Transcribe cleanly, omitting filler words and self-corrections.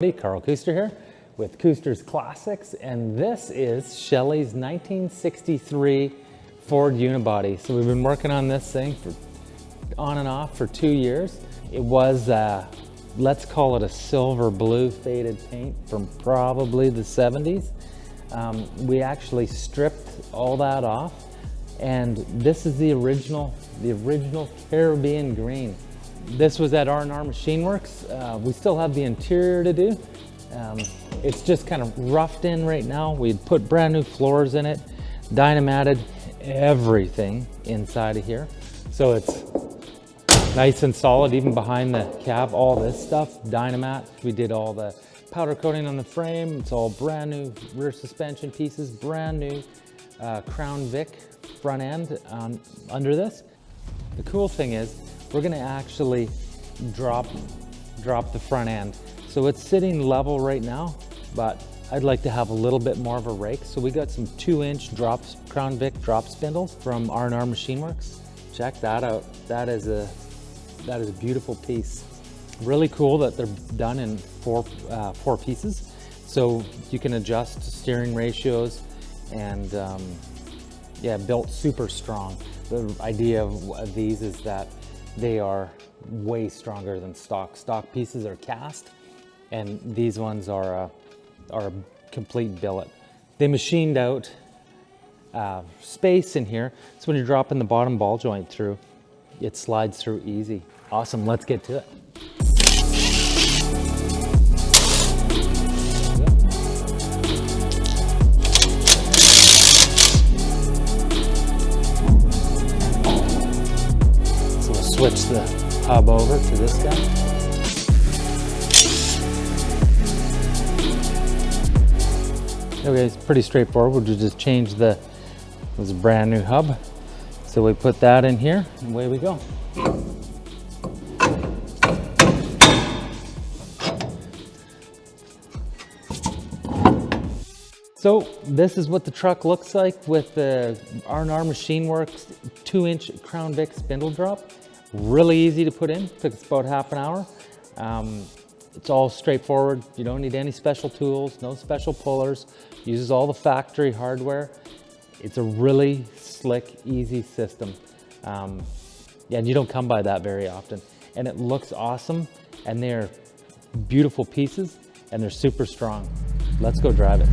Carl Kuster here with Kuster's Classics, and this is Shelley's 1963 Ford Unibody. So we've been working on this thing on and off for 2 years. It was, let's call it a silver blue faded paint from probably the 70s. We actually stripped all that off, and this is the original Caribbean green. This was at R&R Machine Works. We still have the interior to do. It's just kind of roughed in right now. We'd put brand new floors in it, dynamated everything inside of here. So it's nice and solid, even behind the cab, all this stuff, Dynamat. We did all the powder coating on the frame. It's all brand new rear suspension pieces, brand new Crown Vic front end under this. The cool thing is, we're gonna actually drop the front end. So it's sitting level right now, but I'd like to have a little bit more of a rake. So we got some 2-inch Crown Vic drop spindles from R&R Machine Works. Check that out. That is a beautiful piece. Really cool that they're done in four pieces. So you can adjust steering ratios, and yeah, built super strong. The idea of these is that they are way stronger than stock. Stock pieces are cast, and these ones are a complete billet. They machined out space in here, so when you're dropping the bottom ball joint through, it slides through easy. Awesome, let's get to it. Switch the hub over to this guy. Okay, it's pretty straightforward. We'll just change this is a brand new hub. So we put that in here, and away we go. So this is what the truck looks like with the R&R Machine Works 2-inch Crown Vic spindle drop. Really easy to put in, took us about half an hour. It's all straightforward. You don't need any special tools, no special pullers. Uses all the factory hardware. It's a really slick, easy system. Yeah, and you don't come by that very often. And it looks awesome, and they're beautiful pieces, and they're super strong. Let's go drive it.